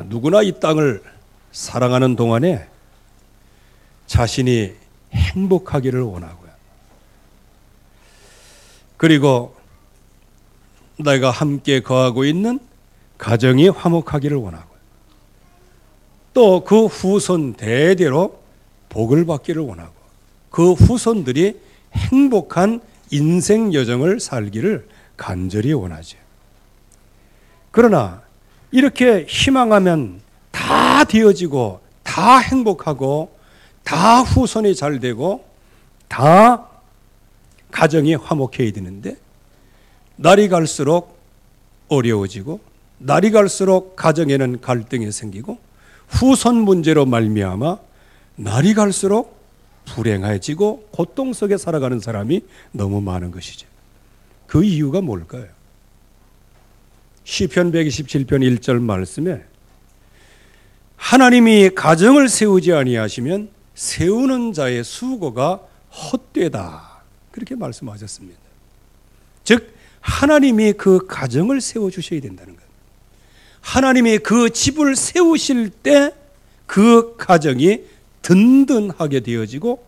누구나 이 땅을 사랑하는 동안에 자신이 행복하기를 원하고요. 그리고 내가 함께 거하고 있는 가정이 화목하기를 원하고요. 또 그 후손 대대로 복을 받기를 원하고 그 후손들이 행복한 인생 여정을 살기를 간절히 원하죠. 그러나 이렇게 희망하면 다 되어지고 다 행복하고 다 후손이 잘 되고 다 가정이 화목해야 되는데 날이 갈수록 어려워지고 날이 갈수록 가정에는 갈등이 생기고 후손 문제로 말미암아 날이 갈수록 불행해지고 고통 속에 살아가는 사람이 너무 많은 것이죠. 그 이유가 뭘까요? 시편 127편 1절 말씀에 하나님이 가정을 세우지 아니하시면 세우는 자의 수고가 헛되다, 그렇게 말씀하셨습니다. 즉 하나님이 그 가정을 세워주셔야 된다는 것. 하나님이 그 집을 세우실 때 그 가정이 든든하게 되어지고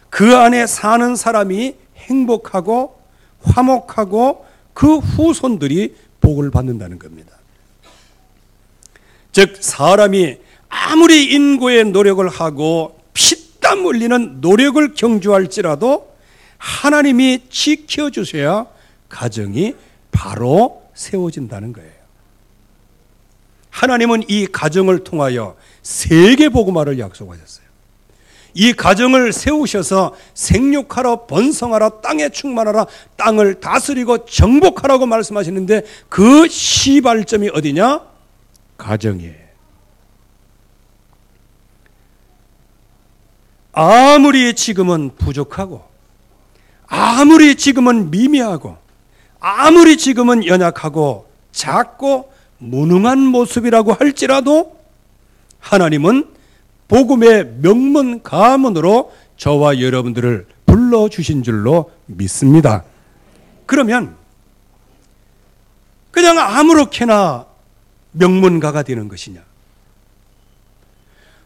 그 안에 사는 사람이 행복하고 화목하고 그 후손들이 복을 받는다는 겁니다. 즉 사람이 아무리 인고의 노력을 하고 피땀 흘리는 노력을 경주할지라도 하나님이 지켜주셔야 가정이 바로 세워진다는 거예요. 하나님은 이 가정을 통하여 세계 복음화를 약속하셨어요. 이 가정을 세우셔서 생육하라 번성하라 땅에 충만하라 땅을 다스리고 정복하라고 말씀하시는데 그 시발점이 어디냐? 가정이에요. 아무리 지금은 부족하고 아무리 지금은 미미하고 아무리 지금은 연약하고 작고 무능한 모습이라고 할지라도 하나님은 복음의 명문 가문으로 저와 여러분들을 불러주신 줄로 믿습니다. 그러면 그냥 아무렇게나 명문가가 되는 것이냐?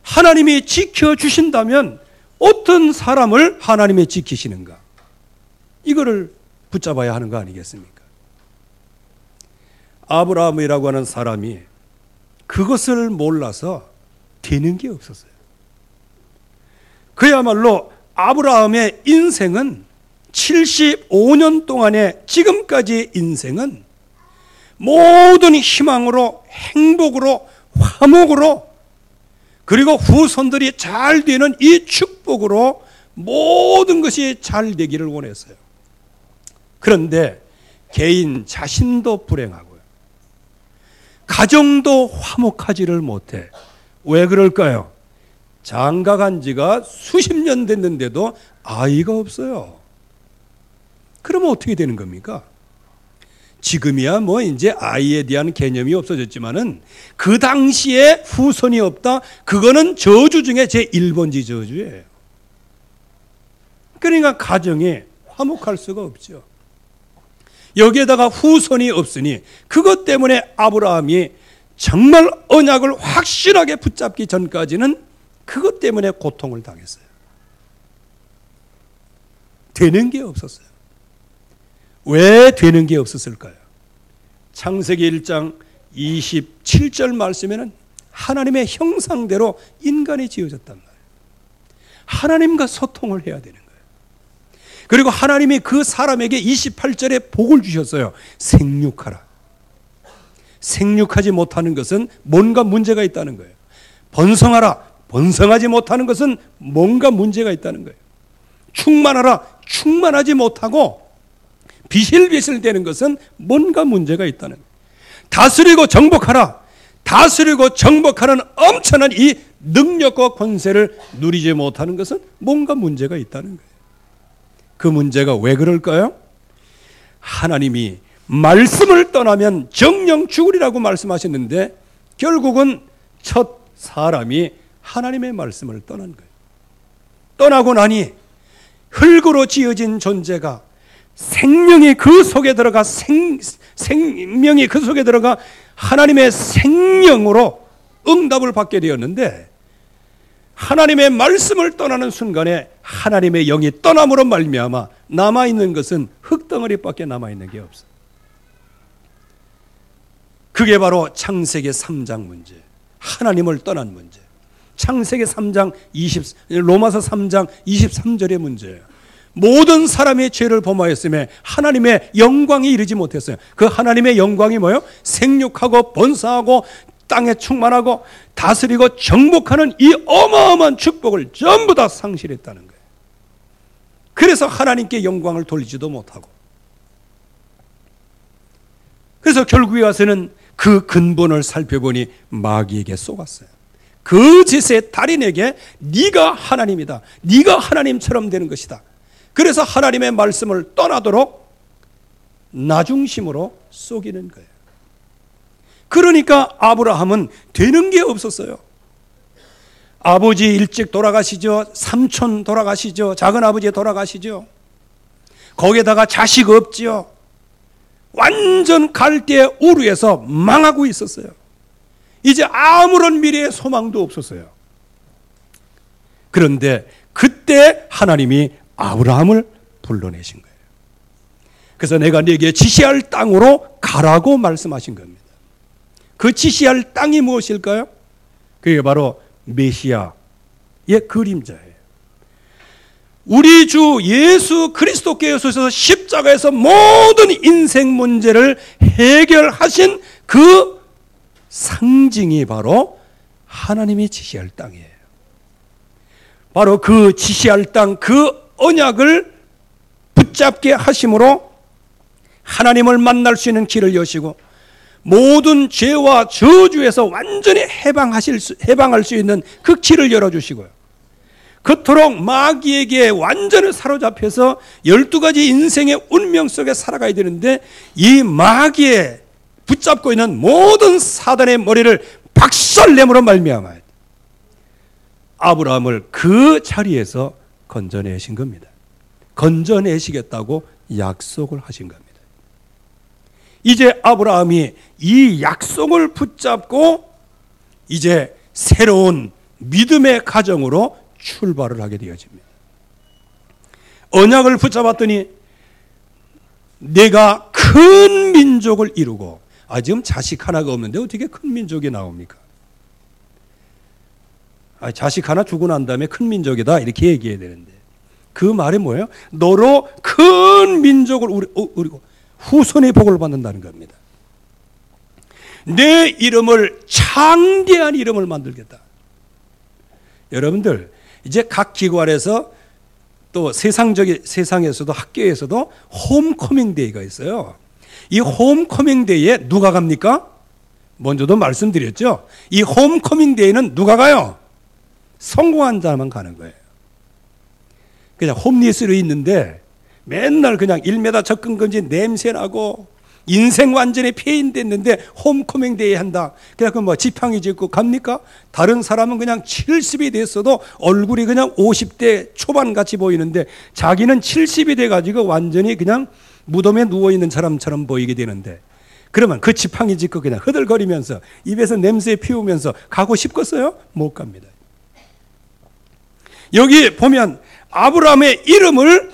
하나님이 지켜주신다면 어떤 사람을 하나님이 지키시는가? 이거를 붙잡아야 하는 거 아니겠습니까? 아브라함이라고 하는 사람이 그것을 몰라서 되는 게 없었어요. 그야말로 아브라함의 인생은 75년 동안의 지금까지의 인생은 모든 희망으로 행복으로 화목으로 그리고 후손들이 잘 되는 이 축복으로 모든 것이 잘 되기를 원했어요. 그런데 개인 자신도 불행하고요. 가정도 화목하지를 못해. 왜 그럴까요? 장가간 지가 수십 년 됐는데도 아이가 없어요. 그러면 어떻게 되는 겁니까? 지금이야 뭐 이제 아이에 대한 개념이 없어졌지만은 그 당시에 후손이 없다. 그거는 저주 중에 제 1번지 저주예요. 그러니까 가정이 화목할 수가 없죠. 여기에다가 후손이 없으니 그것 때문에 아브라함이 정말 언약을 확실하게 붙잡기 전까지는 그것 때문에 고통을 당했어요. 되는 게 없었어요. 왜 되는 게 없었을까요? 창세기 1장 27절 말씀에는 하나님의 형상대로 인간이 지어졌단 말이에요. 하나님과 소통을 해야 되는 거예요. 그리고 하나님이 그 사람에게 28절에 복을 주셨어요. 생육하라. 생육하지 못하는 것은 뭔가 문제가 있다는 거예요. 번성하라. 번성하지 못하는 것은 뭔가 문제가 있다는 거예요. 충만하라. 충만하지 못하고 비실비실 되는 것은 뭔가 문제가 있다는 거예요. 다스리고 정복하라. 다스리고 정복하는 엄청난 이 능력과 권세를 누리지 못하는 것은 뭔가 문제가 있다는 거예요. 그 문제가 왜 그럴까요? 하나님이 말씀을 떠나면 정령 죽으리라고 말씀하셨는데 결국은 첫 사람이 하나님의 말씀을 떠난 거예요. 떠나고 나니 흙으로 지어진 존재가 생명이 그 속에 들어가 생명이 그 속에 들어가 하나님의 생명으로 응답을 받게 되었는데 하나님의 말씀을 떠나는 순간에 하나님의 영이 떠남으로 말미암아 남아있는 것은 흙덩어리밖에 남아있는 게 없어요. 그게 바로 창세기 3장 문제, 하나님을 떠난 문제. 창세기 3장 로마서 3장 23절의 문제예요. 모든 사람이 죄를 범하였음에 하나님의 영광이 이르지 못했어요. 그 하나님의 영광이 뭐예요? 생육하고 번성하고 땅에 충만하고 다스리고 정복하는 이 어마어마한 축복을 전부 다 상실했다는 거예요. 그래서 하나님께 영광을 돌리지도 못하고, 그래서 결국에 와서는 그 근본을 살펴보니 마귀에게 속았어요. 그 짓의 달인에게 네가 하나님이다, 네가 하나님처럼 되는 것이다. 그래서 하나님의 말씀을 떠나도록 나중심으로 속이는 거예요. 그러니까 아브라함은 되는 게 없었어요. 아버지 일찍 돌아가시죠. 삼촌 돌아가시죠. 작은아버지 돌아가시죠. 거기에다가 자식 없지요. 완전 갈대 우루에서 망하고 있었어요. 이제 아무런 미래의 소망도 없었어요. 그런데 그때 하나님이 아브라함을 불러내신 거예요. 그래서 내가 네게 지시할 땅으로 가라고 말씀하신 겁니다. 그 지시할 땅이 무엇일까요? 그게 바로 메시아의 그림자예요. 우리 주 예수 그리스도께 오셔서 십자가에서 모든 인생 문제를 해결하신 그 상징이 바로 하나님이 지시할 땅이에요. 바로 그 지시할 땅, 그 언약을 붙잡게 하심으로 하나님을 만날 수 있는 길을 여시고 모든 죄와 저주에서 완전히 해방할 수 있는 그 길을 열어주시고요. 그토록 마귀에게 완전히 사로잡혀서 12가지 인생의 운명 속에 살아가야 되는데 이 마귀에 붙잡고 있는 모든 사단의 머리를 박살내므로 말미암아 아브라함을 그 자리에서 건져내신 겁니다. 건져내시겠다고 약속을 하신 겁니다. 이제 아브라함이 이 약속을 붙잡고 이제 새로운 믿음의 가정으로 출발을 하게 되어집니다. 언약을 붙잡았더니 내가 큰 민족을 이루고, 지금 자식 하나가 없는데 어떻게 큰 민족이 나옵니까? 자식 하나 주고 난 다음에 큰 민족이다 이렇게 얘기해야 되는데 그 말이 뭐예요? 너로 큰 민족을 우리고 후손의 복을 받는다는 겁니다. 내 이름을 창대한 이름을 만들겠다. 여러분들 이제 각 기관에서 또 세상에서도 학교에서도 홈커밍 데이가 있어요. 이 홈커밍 데이에 누가 갑니까? 먼저도 말씀드렸죠. 이 홈커밍 데이는 누가 가요? 성공한 자만 가는 거예요. 그냥 홈리스로 있는데 맨날 그냥 1m 접근금지 냄새나고 인생 완전히 폐인됐는데 홈커밍 데이 한다. 그냥 그 뭐 지팡이 짚고 갑니까? 다른 사람은 그냥 70이 됐어도 얼굴이 그냥 50대 초반 같이 보이는데 자기는 70이 돼가지고 완전히 그냥 무덤에 누워있는 사람처럼 보이게 되는데 그러면 그 지팡이 짚고 그냥 흐들거리면서 입에서 냄새 피우면서 가고 싶겠어요? 못 갑니다. 여기 보면 아브라함의 이름을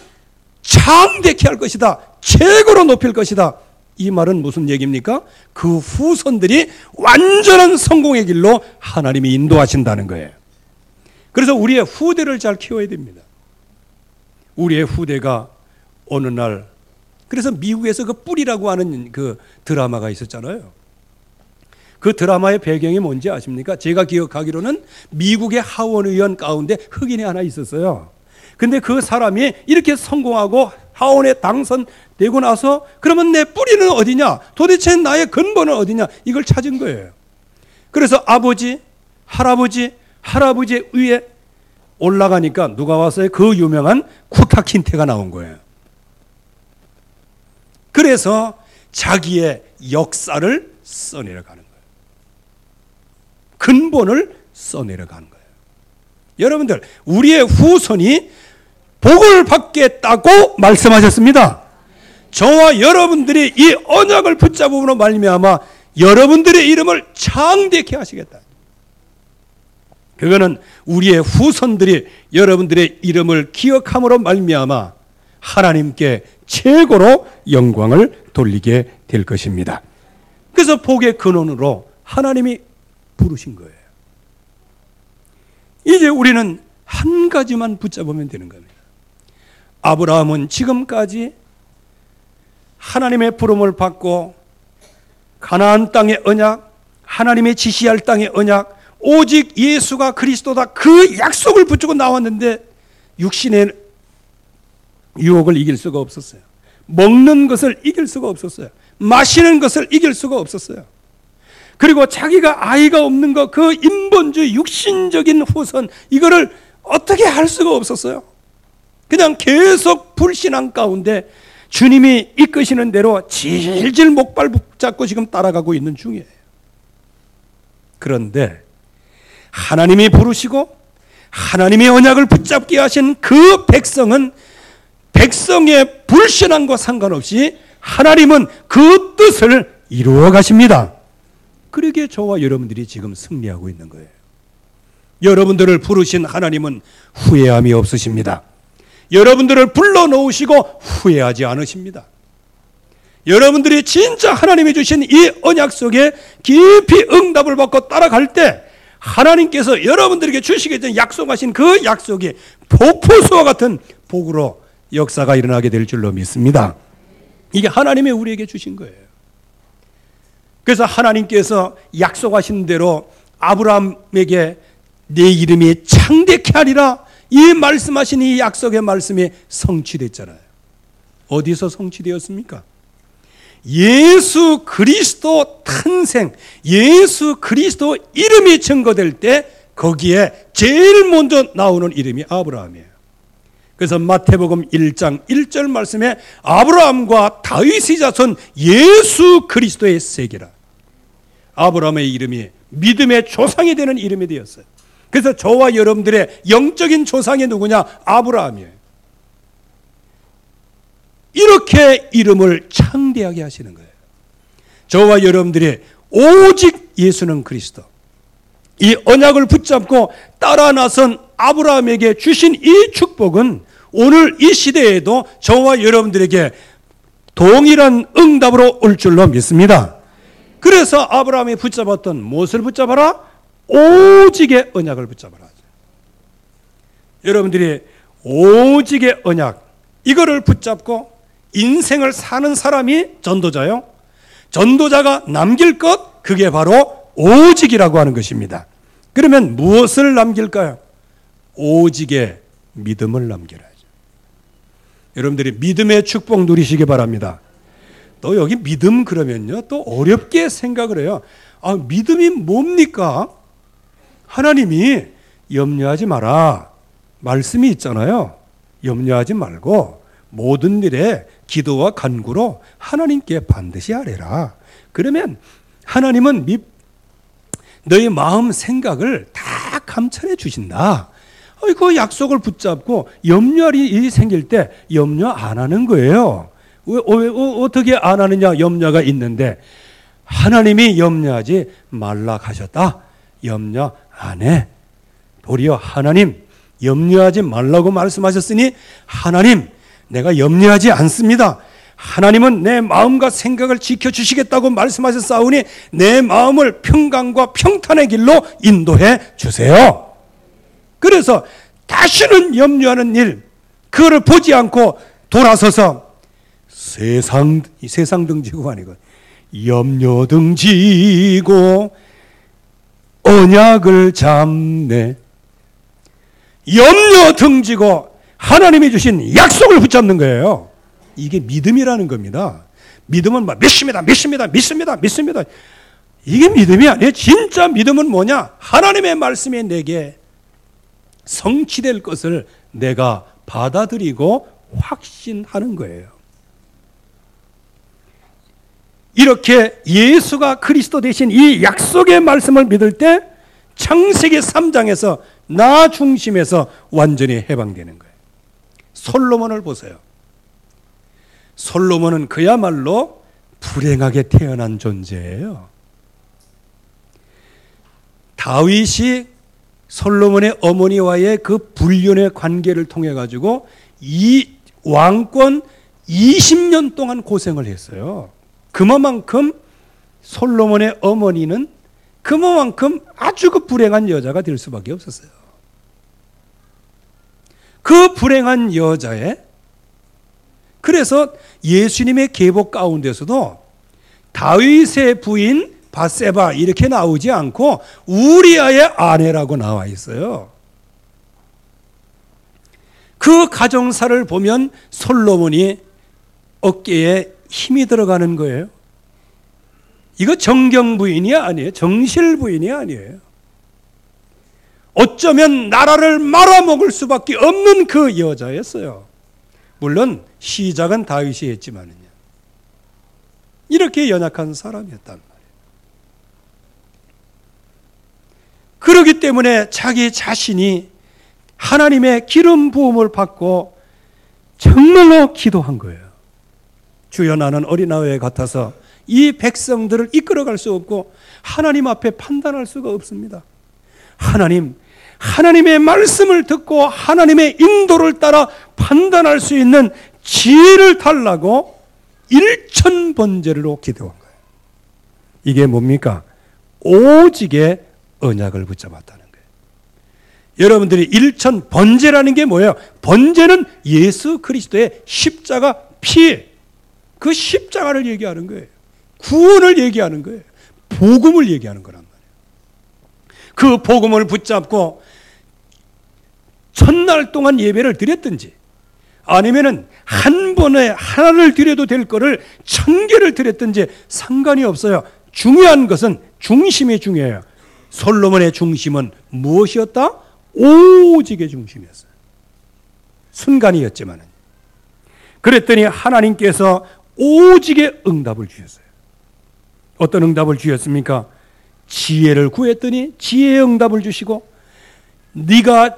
창대케 할 것이다. 최고로 높일 것이다. 이 말은 무슨 얘기입니까? 그 후손들이 완전한 성공의 길로 하나님이 인도하신다는 거예요. 그래서 우리의 후대를 잘 키워야 됩니다. 우리의 후대가 어느 날, 그래서 미국에서 그 뿔이라고 하는 그 드라마가 있었잖아요. 그 드라마의 배경이 뭔지 아십니까? 제가 기억하기로는 미국의 하원 의원 가운데 흑인이 하나 있었어요. 근데 그 사람이 이렇게 성공하고 하원에 당선되고 나서 그러면 내 뿌리는 어디냐? 도대체 나의 근본은 어디냐? 이걸 찾은 거예요. 그래서 아버지, 할아버지 위에 올라가니까 누가 왔어요? 그 유명한 쿠타킨테가 나온 거예요. 그래서 자기의 역사를 써내려가는 거예요. 근본을 써내려가는 거예요. 여러분들, 우리의 후손이 복을 받겠다고 말씀하셨습니다. 저와 여러분들이 이 언약을 붙잡음으로 말미암아 여러분들의 이름을 창대케 하시겠다. 그거는 우리의 후손들이 여러분들의 이름을 기억함으로 말미암아 하나님께 최고로 영광을 돌리게 될 것입니다. 그래서 복의 근원으로 하나님이 부르신 거예요. 이제 우리는 한 가지만 붙잡으면 되는 겁니다. 아브라함은 지금까지 하나님의 부름을 받고 가나안 땅의 언약, 하나님의 지시할 땅의 언약, 오직 예수가 그리스도다, 그 약속을 붙잡고 나왔는데 육신의 유혹을 이길 수가 없었어요. 먹는 것을 이길 수가 없었어요. 마시는 것을 이길 수가 없었어요. 그리고 자기가 아이가 없는 것, 그 인본주의 육신적인 후선, 이거를 어떻게 할 수가 없었어요. 그냥 계속 불신앙 가운데 주님이 이끄시는 대로 질질 목발 붙잡고 지금 따라가고 있는 중이에요. 그런데 하나님이 부르시고 하나님의 언약을 붙잡게 하신 그 백성은 백성의 불신앙과 상관없이 하나님은 그 뜻을 이루어 가십니다. 그러기에 저와 여러분들이 지금 승리하고 있는 거예요. 여러분들을 부르신 하나님은 후회함이 없으십니다. 여러분들을 불러놓으시고 후회하지 않으십니다. 여러분들이 진짜 하나님이 주신 이 언약 속에 깊이 응답을 받고 따라갈 때 하나님께서 여러분들에게 주시겠다는 약속하신 그 약속이 폭포수와 같은 복으로 역사가 일어나게 될 줄로 믿습니다. 이게 하나님이 우리에게 주신 거예요. 그래서 하나님께서 약속하신 대로 아브라함에게 내 이름이 창대케 하리라, 이 말씀하신 이 약속의 말씀이 성취됐잖아요. 어디서 성취되었습니까? 예수 그리스도 탄생, 예수 그리스도 이름이 증거될 때 거기에 제일 먼저 나오는 이름이 아브라함이에요. 그래서 마태복음 1장 1절 말씀에 아브라함과 다윗의 자손 예수 그리스도의 세계라. 아브라함의 이름이 믿음의 조상이 되는 이름이 되었어요. 그래서 저와 여러분들의 영적인 조상이 누구냐? 아브라함이에요. 이렇게 이름을 창대하게 하시는 거예요. 저와 여러분들이 오직 예수는 그리스도, 이 언약을 붙잡고 따라 나선 아브라함에게 주신 이 축복은 오늘 이 시대에도 저와 여러분들에게 동일한 응답으로 올 줄로 믿습니다. 그래서 아브라함이 붙잡았던 무엇을 붙잡아라? 오직의 언약을 붙잡아라. 여러분들이 오직의 언약, 이거를 붙잡고 인생을 사는 사람이 전도자요. 전도자가 남길 것, 그게 바로 오직이라고 하는 것입니다. 그러면 무엇을 남길까요? 오직의 믿음을 남겨야죠. 여러분들이 믿음의 축복 누리시기 바랍니다. 또 여기 믿음 그러면요, 또 어렵게 생각을 해요. 아, 믿음이 뭡니까? 하나님이 염려하지 마라 말씀이 있잖아요. 염려하지 말고 모든 일에 기도와 간구로 하나님께 반드시 아뢰라. 그러면 하나님은 너의 마음 생각을 다 감찰해 주신다. 그 약속을 붙잡고 염려할 일이 생길 때 염려 안 하는 거예요. 어떻게 안 하느냐? 염려가 있는데 하나님이 염려하지 말라 하셨다. 염려 안 해. 도리어 하나님 염려하지 말라고 말씀하셨으니 하나님 내가 염려하지 않습니다. 하나님은 내 마음과 생각을 지켜주시겠다고 말씀하셨사오니 내 마음을 평강과 평탄의 길로 인도해 주세요. 그래서 다시는 염려하는 일, 그거를 보지 않고 돌아서서 세상 등지고 아니고 염려 등지고 언약을 잡네. 염려 등지고 하나님이 주신 약속을 붙잡는 거예요. 이게 믿음이라는 겁니다. 믿음은 막 믿습니다. 이게 믿음이 아니에요. 진짜 믿음은 뭐냐? 하나님의 말씀이 내게 성취될 것을 내가 받아들이고 확신하는 거예요. 이렇게 예수가 그리스도 되신 이 약속의 말씀을 믿을 때 창세기 3장에서 나 중심에서 완전히 해방되는 거예요. 솔로몬을 보세요. 솔로몬은 그야말로 불행하게 태어난 존재예요. 다윗이 솔로몬의 어머니와의 그 불륜의 관계를 통해 가지고 이 왕권 20년 동안 고생을 했어요. 그만큼 솔로몬의 어머니는 그만큼 아주 그 불행한 여자가 될 수밖에 없었어요. 그 불행한 여자에 그래서 예수님의 계복 가운데서도 다윗의 부인 밧세바 이렇게 나오지 않고 우리아의 아내라고 나와 있어요. 그 가정사를 보면 솔로몬이 어깨에 힘이 들어가는 거예요. 이거 정경 부인이 아니에요. 정실 부인이 아니에요. 어쩌면 나라를 말아먹을 수밖에 없는 그 여자였어요. 물론 시작은 다윗이 했지만은요. 이렇게 연약한 사람이었단 말이에요. 그렇기 때문에 자기 자신이 하나님의 기름 부음을 받고 정말로 기도한 거예요. 주여, 나는 어린아이에 같아서 이 백성들을 이끌어갈 수 없고 하나님 앞에 판단할 수가 없습니다. 하나님의 말씀을 듣고 하나님의 인도를 따라 판단할 수 있는 지혜를 달라고 일천번제로 기도한 거예요. 이게 뭡니까? 오직의 언약을 붙잡았다는 거예요. 여러분들이 일천번제라는 게 뭐예요? 번제는 예수 그리스도의 십자가 피, 그 십자가를 얘기하는 거예요. 구원을 얘기하는 거예요. 복음을 얘기하는 거란 말이에요. 그 복음을 붙잡고 첫날 동안 예배를 드렸든지 아니면은 한 번에 하나를 드려도 될 거를 1000개를 드렸든지 상관이 없어요. 중요한 것은 중심이 중요해요. 솔로몬의 중심은 무엇이었다? 오직의 중심이었어요. 순간이었지만은. 그랬더니 하나님께서 오직의 응답을 주셨어요. 어떤 응답을 주셨습니까? 지혜를 구했더니 지혜의 응답을 주시고, 네가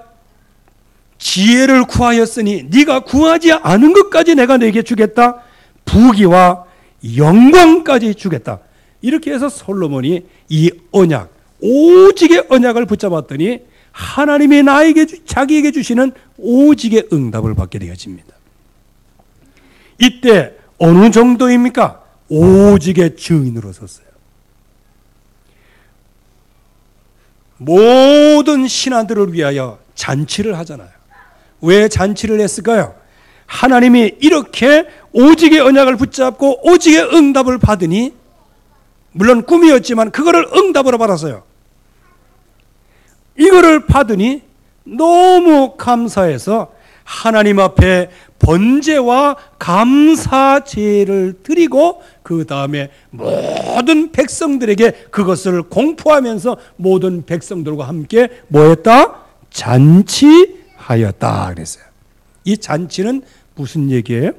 지혜를 구하였으니 네가 구하지 않은 것까지 내가 네게 주겠다. 부귀와 영광까지 주겠다. 이렇게 해서 솔로몬이 이 언약, 오직의 언약을 붙잡았더니 하나님이 자기에게 주시는 오직의 응답을 받게 되어집니다. 이때 어느 정도입니까? 오직의 증인으로 섰어요. 모든 신하들을 위하여 잔치를 하잖아요. 왜 잔치를 했을까요? 하나님이 이렇게 오직의 언약을 붙잡고 오직의 응답을 받으니, 물론 꿈이었지만 그거를 응답으로 받았어요. 이거를 받으니 너무 감사해서 하나님 앞에 번제와 감사제를 드리고 그 다음에 모든 백성들에게 그것을 공포하면서 모든 백성들과 함께 뭐했다? 잔치하였다 그랬어요. 이 잔치는 무슨 얘기예요?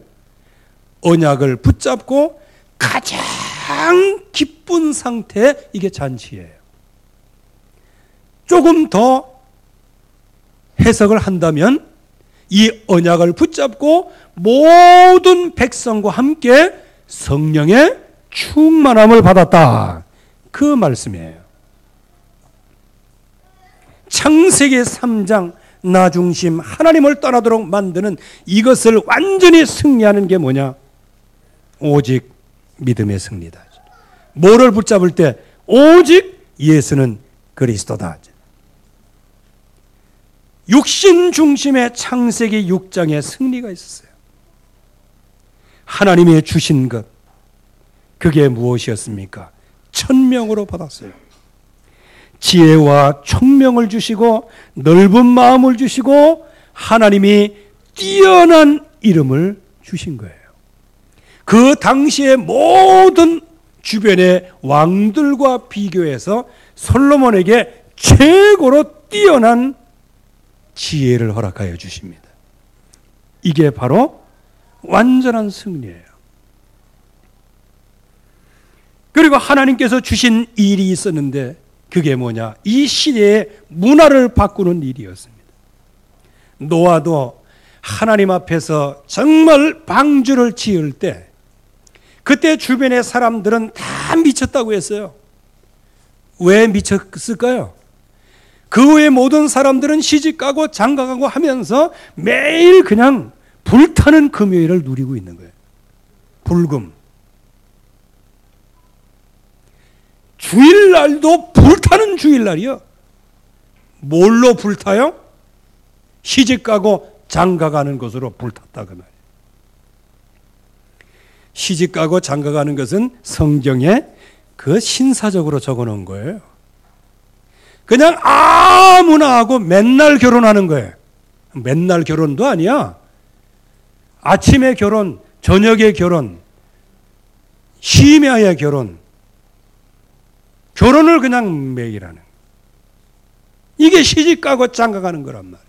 언약을 붙잡고 가장 기쁜 상태, 이게 잔치예요. 조금 더 해석을 한다면 이 언약을 붙잡고 모든 백성과 함께 성령의 충만함을 받았다, 그 말씀이에요. 창세기 3장 나 중심 하나님을 떠나도록 만드는 이것을 완전히 승리하는 게 뭐냐? 오직 믿음의 승리다. 뭐를 붙잡을 때? 오직 예수는 그리스도다. 육신 중심의 창세기 6장에 승리가 있었어요. 하나님이 주신 것, 그게 무엇이었습니까? 천명으로 받았어요. 지혜와 총명을 주시고 넓은 마음을 주시고 하나님이 뛰어난 이름을 주신 거예요. 그 당시의 모든 주변의 왕들과 비교해서 솔로몬에게 최고로 뛰어난 지혜를 허락하여 주십니다. 이게 바로 완전한 승리예요. 그리고 하나님께서 주신 일이 있었는데 그게 뭐냐? 이 시대의 문화를 바꾸는 일이었습니다. 노아도 하나님 앞에서 정말 방주를 지을 때 그때 주변의 사람들은 다 미쳤다고 했어요. 왜 미쳤을까요? 그 외의 모든 사람들은 시집가고 장가가고 하면서 매일 그냥 불타는 금요일을 누리고 있는 거예요. 불금. 주일날도 불타는 주일날이요. 뭘로 불타요? 시집가고 장가가는 것으로 불탔다 그 말이에요. 시집가고 장가가는 것은 성경에 그 신사적으로 적어놓은 거예요. 그냥 아무나 하고 맨날 결혼하는 거예요. 맨날 결혼도 아니야. 아침에 결혼, 저녁에 결혼, 심야에 결혼, 결혼을 그냥 매일 하는. 이게 시집가고 장가가는 거란 말이에요.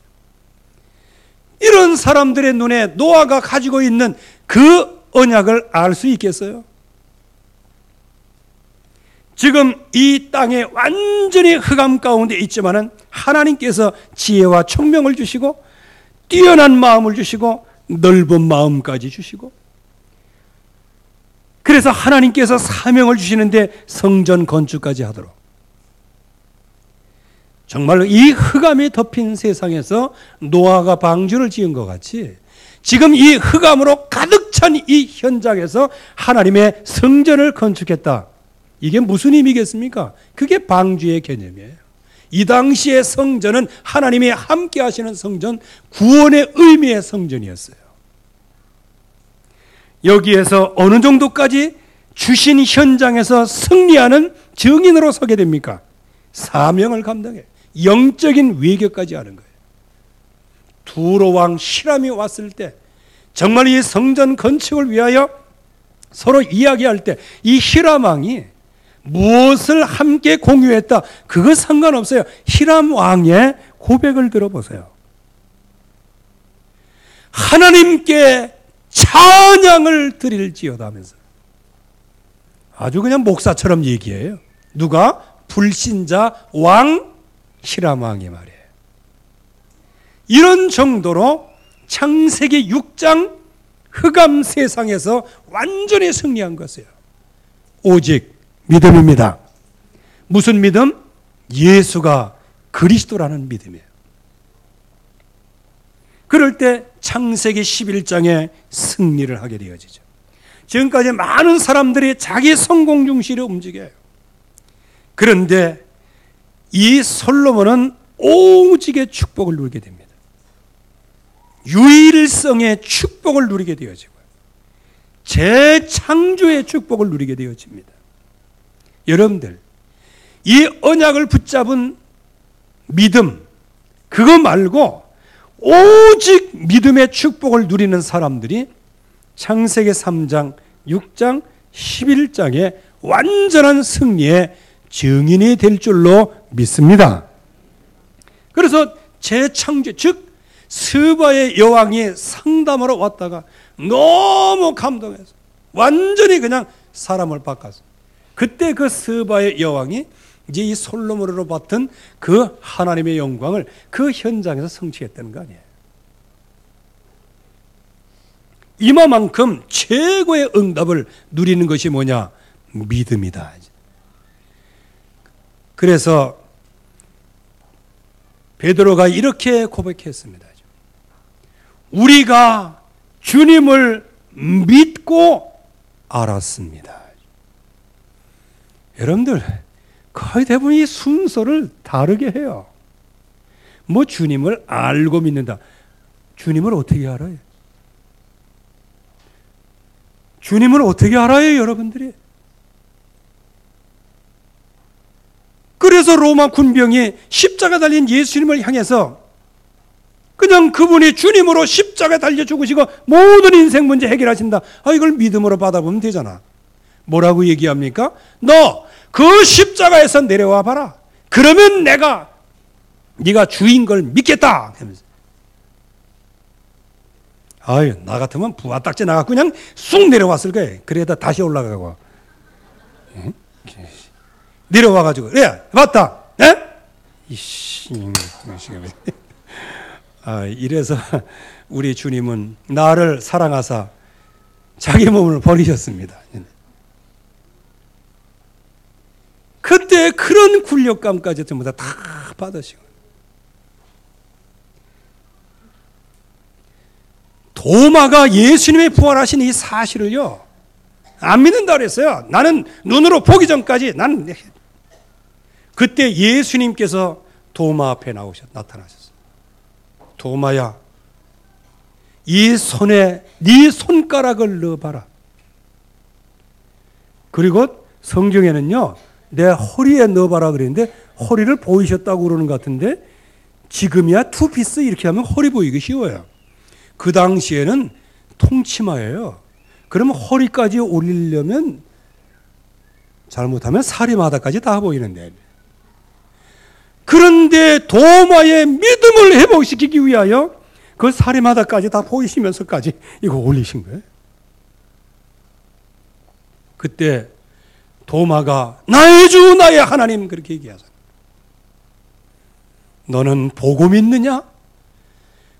이런 사람들의 눈에 노아가 가지고 있는 그 언약을 알 수 있겠어요? 지금 이 땅에 완전히 흑암 가운데 있지만은 하나님께서 지혜와 총명을 주시고 뛰어난 마음을 주시고 넓은 마음까지 주시고, 그래서 하나님께서 사명을 주시는데 성전 건축까지 하도록, 정말 이 흑암이 덮인 세상에서 노아가 방주를 지은 것 같이 지금 이 흑암으로 가득 찬 이 현장에서 하나님의 성전을 건축했다. 이게 무슨 의미겠습니까? 그게 방주의 개념이에요. 이 당시의 성전은 하나님이 함께 하시는 성전, 구원의 의미의 성전이었어요. 여기에서 어느 정도까지 주신 현장에서 승리하는 증인으로 서게 됩니까? 사명을 감당해 영적인 외교까지 하는 거예요. 두로 왕 히람이 왔을 때 정말 이 성전 건축을 위하여 서로 이야기할 때 이 히람 왕이 무엇을 함께 공유했다, 그거 상관없어요. 히람 왕의 고백을 들어보세요. 하나님께 찬양을 드릴지어다 하면서 아주 그냥 목사처럼 얘기해요. 누가? 불신자 왕 히람 왕이 말이에요. 이런 정도로 창세기 6장 흑암 세상에서 완전히 승리한 것이에요. 오직 믿음입니다. 무슨 믿음? 예수가 그리스도라는 믿음이에요. 그럴 때 창세기 11장에 승리를 하게 되어지죠. 지금까지 많은 사람들이 자기 성공 중시로 움직여요. 그런데 이 솔로몬은 오직의 축복을 누리게 됩니다. 유일성의 축복을 누리게 되어지고요. 재창조의 축복을 누리게 되어집니다. 여러분들, 이 언약을 붙잡은 믿음, 그거 말고 오직 믿음의 축복을 누리는 사람들이 창세기 3장, 6장, 11장의 완전한 승리의 증인이 될 줄로 믿습니다. 그래서 재창조, 즉 스바의 여왕이 상담하러 왔다가 너무 감동해서 완전히 그냥 사람을 바꿨어. 그때 그 스바의 여왕이 이제 이 솔로몬으로 받은 그 하나님의 영광을 그 현장에서 성취했다는 거 아니에요. 이만큼 최고의 응답을 누리는 것이 뭐냐? 믿음이다. 그래서 베드로가 이렇게 고백했습니다. 우리가 주님을 믿고 알았습니다. 여러분들, 거의 대부분 이 순서를 다르게 해요. 뭐 주님을 알고 믿는다. 주님을 어떻게 알아요? 주님을 어떻게 알아요, 여러분들이? 그래서 로마 군병이 십자가 달린 예수님을 향해서 그냥 그분이 주님으로 십자가 달려 죽으시고 모든 인생 문제 해결하신다. 이걸 믿음으로 받아보면 되잖아. 뭐라고 얘기합니까? 너 그 십자가에서 내려와 봐라. 그러면 네가 주인 걸 믿겠다. 아유, 나 같으면 부하딱지 나가 그냥 쑥 내려왔을 거예요. 그래다 다시 올라가고. 응? 내려와가지고, 그래, 맞다. 예? 이래서 우리 주님은 나를 사랑하사 자기 몸을 버리셨습니다. 그때 그런 굴욕감까지 전부 다 받으시고. 도마가 예수님의 부활하신 이 사실을요, 안 믿는다 그랬어요. 나는 눈으로 보기 전까지 나는. 그때 예수님께서 도마 앞에 나타나셨어요. 도마야, 이 손에 네 손가락을 넣어봐라. 그리고 성경에는요, 내 허리에 넣어봐라 그랬는데 허리를 보이셨다고 그러는 것 같은데, 지금이야 투피스 이렇게 하면 허리 보이기 쉬워요. 그 당시에는 통치마예요. 그러면 허리까지 올리려면 잘못하면 사리마다까지 다 보이는데, 그런데 도마의 믿음을 회복시키기 위하여 그 사리마다까지 다 보이시면서까지 이거 올리신 거예요. 그때 도마가 나의 주 나의 하나님 그렇게 얘기하잖아요. 너는 보고 믿느냐?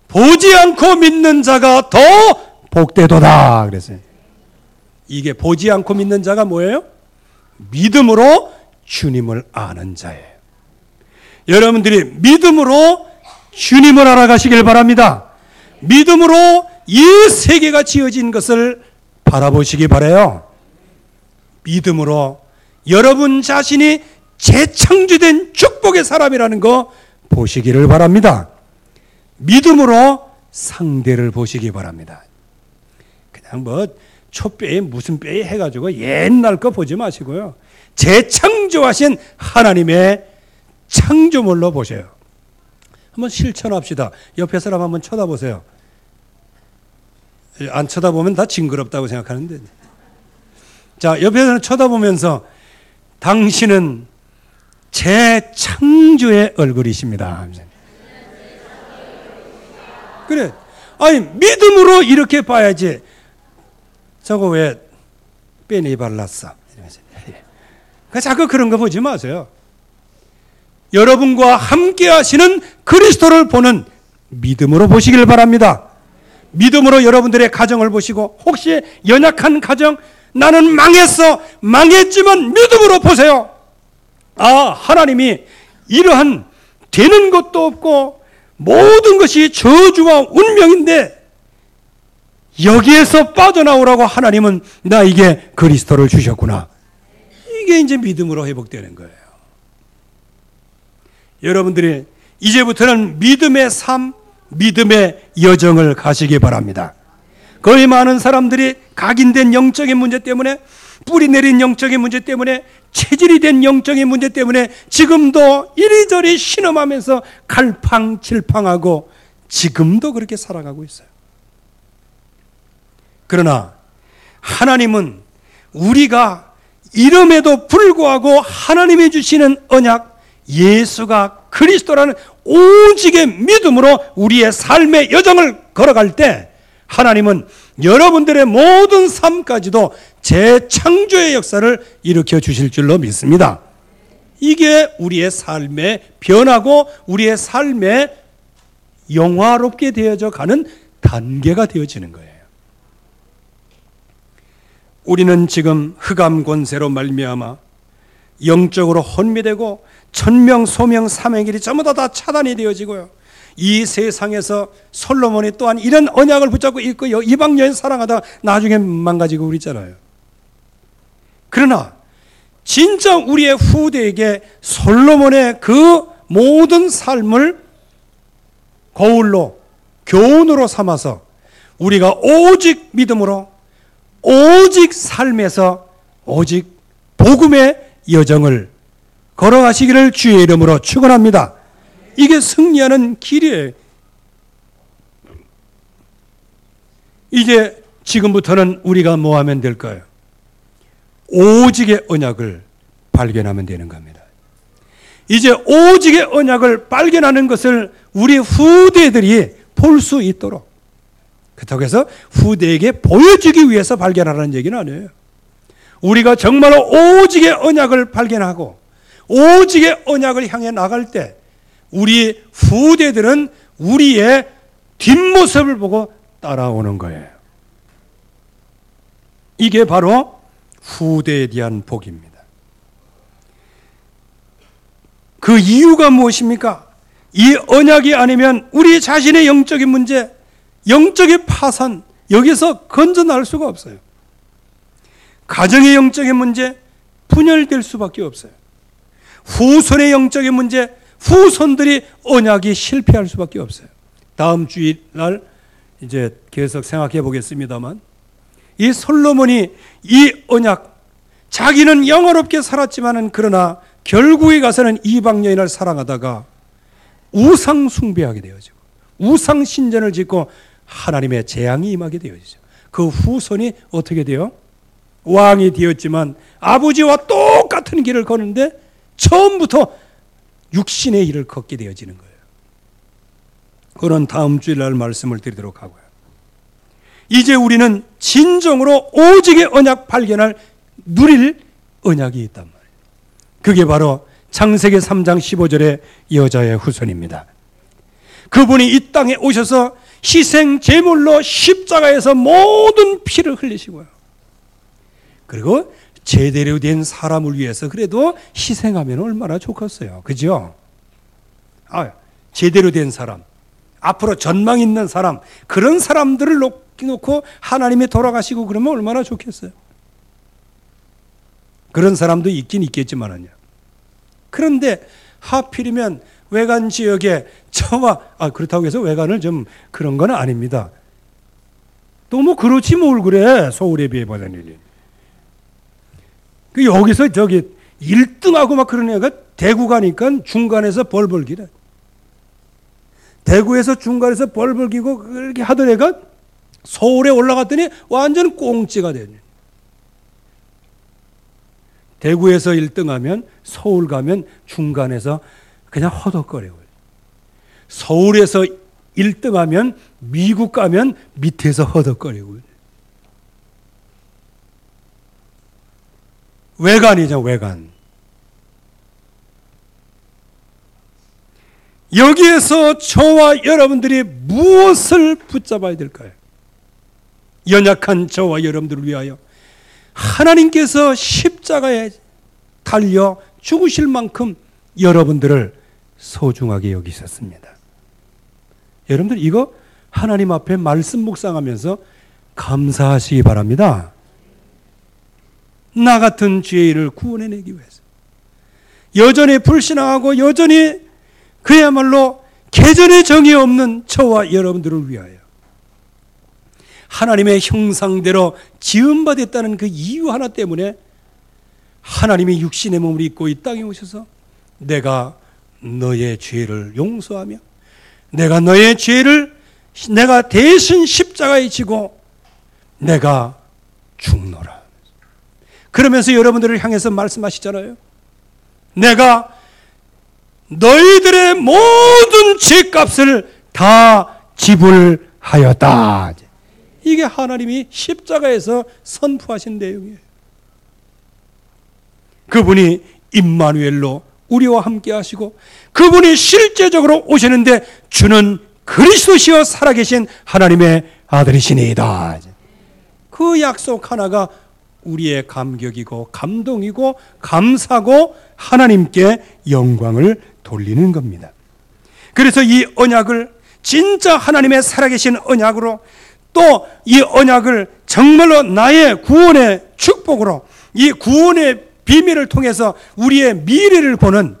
보지 않고 믿는 자가 더 복되도다 그랬어요. 이게 보지 않고 믿는 자가 뭐예요? 믿음으로 주님을 아는 자예요. 여러분들이 믿음으로 주님을 알아가시길 바랍니다. 믿음으로 이 세계가 지어진 것을 바라보시기 바라요. 믿음으로 여러분 자신이 재창조된 축복의 사람이라는 거 보시기를 바랍니다. 믿음으로 상대를 보시기 바랍니다. 그냥 뭐 초뼈에 무슨 뼈에 해가지고 옛날 거 보지 마시고요. 재창조하신 하나님의 창조물로 보세요. 한번 실천합시다. 옆에 사람 한번 쳐다보세요. 안 쳐다보면 다 징그럽다고 생각하는데. 자, 옆에 사람 쳐다보면서 당신은 재창조의 얼굴이십니다. 그래. 아니, 믿음으로 이렇게 봐야지. 저거 왜 빼니 발랐어? 자꾸 그런 거 보지 마세요. 여러분과 함께 하시는 그리스도를 보는 믿음으로 보시길 바랍니다. 믿음으로 여러분들의 가정을 보시고, 혹시 연약한 가정, 나는 망했어, 망했지만 믿음으로 보세요. 아, 하나님이 이러한 되는 것도 없고 모든 것이 저주와 운명인데 여기에서 빠져나오라고 하나님은 나에게 그리스도를 주셨구나. 이게 이제 믿음으로 회복되는 거예요. 여러분들이 이제부터는 믿음의 삶, 믿음의 여정을 가시기 바랍니다. 거의 많은 사람들이 각인된 영적인 문제 때문에, 뿌리 내린 영적인 문제 때문에, 체질이 된 영적인 문제 때문에 지금도 이리저리 신음하면서 갈팡질팡하고 지금도 그렇게 살아가고 있어요. 그러나 하나님은 우리가 이름에도 불구하고 하나님이 주시는 언약, 예수가 그리스도라는 오직의 믿음으로 우리의 삶의 여정을 걸어갈 때 하나님은 여러분들의 모든 삶까지도 재창조의 역사를 일으켜 주실 줄로 믿습니다. 이게 우리의 삶의 변하고 우리의 삶의 영화롭게 되어져 가는 단계가 되어지는 거예요. 우리는 지금 흑암 권세로 말미암아 영적으로 혼미되고 천명, 소명, 사명의 길이 전부 다 차단이 되어지고요. 이 세상에서 솔로몬이 또한 이런 언약을 붙잡고 있고 이방 여인 사랑하다가 나중에 망가지고 그랬잖아요. 그러나 진짜 우리의 후대에게 솔로몬의 그 모든 삶을 거울로, 교훈으로 삼아서 우리가 오직 믿음으로, 오직 삶에서 오직 복음의 여정을 걸어가시기를 주의 이름으로 축원합니다. 이게 승리하는 길이에요. 이제 지금부터는 우리가 뭐 하면 될까요? 오직의 언약을 발견하면 되는 겁니다. 이제 오직의 언약을 발견하는 것을 우리 후대들이 볼 수 있도록, 그렇다고 해서 후대에게 보여주기 위해서 발견하라는 얘기는 아니에요. 우리가 정말로 오직의 언약을 발견하고 오직의 언약을 향해 나갈 때 우리 후대들은 우리의 뒷모습을 보고 따라오는 거예요. 이게 바로 후대에 대한 복입니다. 그 이유가 무엇입니까? 이 언약이 아니면 우리 자신의 영적인 문제, 영적인 파산, 여기서 건져날 수가 없어요. 가정의 영적인 문제, 분열될 수밖에 없어요. 후손의 영적인 문제, 후손들이 언약이 실패할 수밖에 없어요. 다음 주일날 이제 계속 생각해 보겠습니다만, 이 솔로몬이 이 언약, 자기는 영화롭게 살았지만은 그러나 결국에 가서는 이방 여인을 사랑하다가 우상 숭배하게 되어지고 우상 신전을 짓고 하나님의 재앙이 임하게 되어지죠. 그 후손이 어떻게 돼요? 왕이 되었지만 아버지와 똑같은 길을 걷는데 처음부터 육신의 일을 걷게 되어지는 거예요. 그런 다음 주일날 말씀을 드리도록 하고요. 이제 우리는 진정으로 오직의 언약 발견할 누릴 언약이 있단 말이에요. 그게 바로 창세기 3장 15절의 여자의 후손입니다. 그분이 이 땅에 오셔서 희생 제물로 십자가에서 모든 피를 흘리시고요. 그리고 제대로 된 사람을 위해서 그래도 희생하면 얼마나 좋겠어요. 그죠? 제대로 된 사람, 앞으로 전망 있는 사람, 그런 사람들을 놓고 하나님이 돌아가시고 그러면 얼마나 좋겠어요. 그런 사람도 있긴 있겠지만요. 그런데 하필이면 외관 지역에 그렇다고 해서 외관을 좀 그런 건 아닙니다. 너무 그렇지 뭘 그래, 서울에 비해 보자니. 여기서 저기 1등하고 막 그런 애가 대구 가니까 중간에서 벌벌 기래. 대구에서 중간에서 벌벌 기고 그렇게 하던 애가 서울에 올라갔더니 완전 꽁찌가 되네. 대구에서 1등하면 서울 가면 중간에서 그냥 허덕거리고, 서울에서 1등하면 미국 가면 밑에서 허덕거리고. 외관이죠, 외관. 여기에서 저와 여러분들이 무엇을 붙잡아야 될까요? 연약한 저와 여러분들을 위하여 하나님께서 십자가에 달려 죽으실 만큼 여러분들을 소중하게 여기셨습니다. 여러분들 이거 하나님 앞에 말씀 묵상하면서 감사하시기 바랍니다. 나 같은 죄인을 구원해내기 위해서 여전히 불신앙하고 여전히 그야말로 개전의 정이 없는 저와 여러분들을 위하여 하나님의 형상대로 지음받았다는 그 이유 하나 때문에 하나님이 육신의 몸을 입고 이 땅에 오셔서 내가 너의 죄를 용서하며 내가 너의 죄를 내가 대신 십자가에 지고 내가 죽노라. 그러면서 여러분들을 향해서 말씀하시잖아요. 내가 너희들의 모든 죄값을 다 지불하였다. 이게 하나님이 십자가에서 선포하신 내용이에요. 그분이 임마누엘로 우리와 함께 하시고 그분이 실제적으로 오시는데 주는 그리스도시여 살아계신 하나님의 아들이시니이다. 그 약속 하나가 우리의 감격이고 감동이고 감사고 하나님께 영광을 돌리는 겁니다. 그래서 이 언약을 진짜 하나님의 살아계신 언약으로 또 이 언약을 정말로 나의 구원의 축복으로 이 구원의 비밀을 통해서 우리의 미래를 보는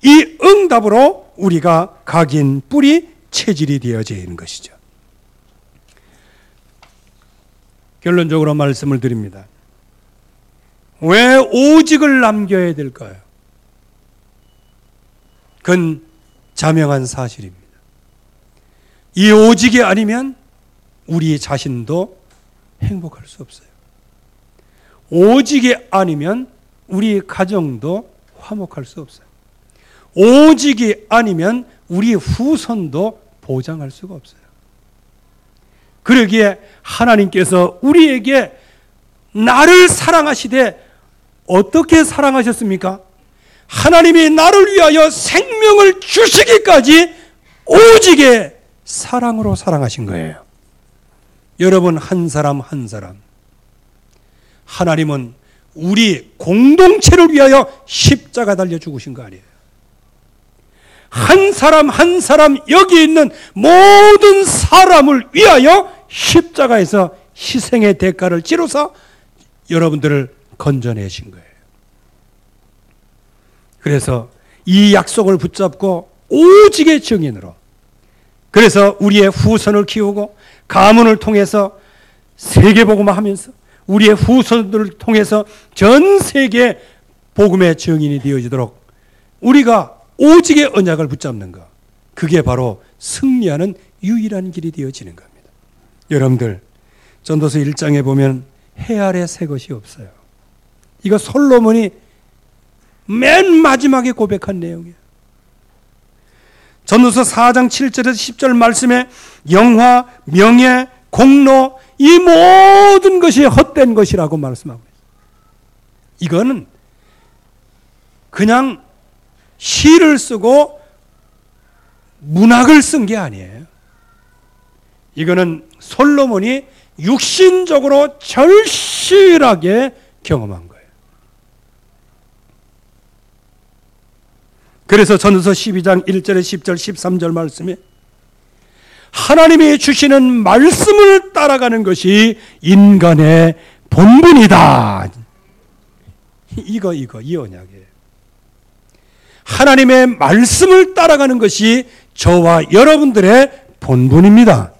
이 응답으로 우리가 각인 뿌리 체질이 되어져 있는 것이죠. 결론적으로 말씀을 드립니다. 왜 오직을 남겨야 될까요? 그건 자명한 사실입니다. 이 오직이 아니면 우리 자신도 행복할 수 없어요. 오직이 아니면 우리 가정도 화목할 수 없어요. 오직이 아니면 우리 후손도 보장할 수가 없어요. 그러기에 하나님께서 우리에게 나를 사랑하시되 어떻게 사랑하셨습니까? 하나님이 나를 위하여 생명을 주시기까지 오직의 사랑으로 사랑하신 거예요. 여러분 한 사람 한 사람 하나님은 우리 공동체를 위하여 십자가 달려 죽으신 거 아니에요. 한 사람 한 사람 여기 있는 모든 사람을 위하여 십자가에서 희생의 대가를 치러서 여러분들을 건져내신 거예요. 그래서 이 약속을 붙잡고 오직의 증인으로, 그래서 우리의 후손을 키우고 가문을 통해서 세계복음화하면서 우리의 후손들을 통해서 전 세계 복음의 증인이 되어지도록 우리가 오직의 언약을 붙잡는 것, 그게 바로 승리하는 유일한 길이 되어지는 겁니다. 여러분들, 전도서 1장에 보면 해 아래 새 것이 없어요. 이거 솔로몬이 맨 마지막에 고백한 내용이에요. 전도서 4장 7절에서 10절 말씀에 영화, 명예, 공로, 이 모든 것이 헛된 것이라고 말씀하고 있어요. 이거는 그냥 시를 쓰고 문학을 쓴 게 아니에요. 이거는 솔로몬이 육신적으로 절실하게 경험한 거예요. 그래서 전도서 12장 1절에 10절 13절 말씀에 하나님이 주시는 말씀을 따라가는 것이 인간의 본분이다. 이 언약이에요. 하나님의 말씀을 따라가는 것이 저와 여러분들의 본분입니다.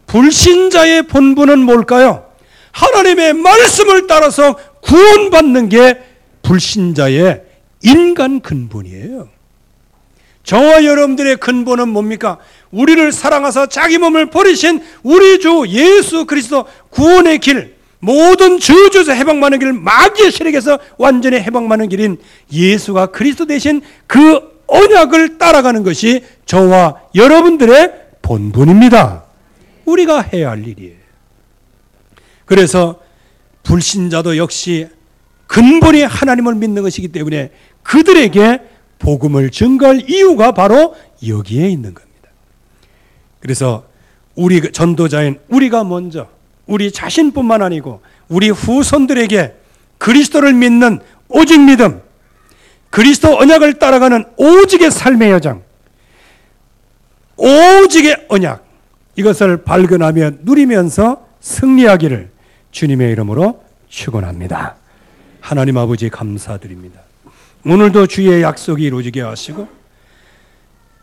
불신자의 본분은 뭘까요? 하나님의 말씀을 따라서 구원받는 게 불신자의 인간 근본이에요. 저와 여러분들의 근본은 뭡니까? 우리를 사랑하사 자기 몸을 버리신 우리 주 예수 그리스도 구원의 길, 모든 저주에서 해방받는 길, 마귀의 세력에서 완전히 해방받는 길인 예수가 그리스도 되신 그 언약을 따라가는 것이 저와 여러분들의 본분입니다. 우리가 해야 할 일이에요. 그래서 불신자도 역시 근본이 하나님을 믿는 것이기 때문에 그들에게 복음을 증거할 이유가 바로 여기에 있는 겁니다. 그래서 우리 전도자인 우리가 먼저 우리 자신뿐만 아니고 우리 후손들에게 그리스도를 믿는 오직 믿음, 그리스도 언약을 따라가는 오직의 삶의 여정, 오직의 언약, 이것을 발견하며 누리면서 승리하기를 주님의 이름으로 축원합니다. 하나님 아버지 감사드립니다. 오늘도 주의 약속이 이루어지게 하시고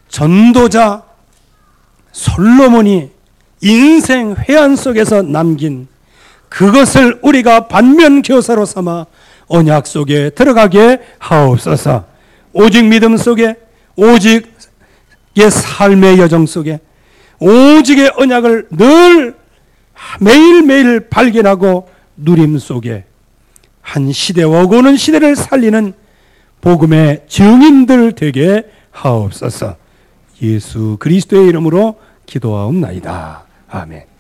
전도자 솔로몬이 인생 회한 속에서 남긴 그것을 우리가 반면교사로 삼아 언약 속에 들어가게 하옵소서. 오직 믿음 속에, 오직의 삶의 여정 속에, 오직의 언약을 늘 매일매일 발견하고 누림 속에 한 시대와 오고 오는 시대를 살리는 복음의 증인들 되게 하옵소서. 예수 그리스도의 이름으로 기도하옵나이다. 아멘.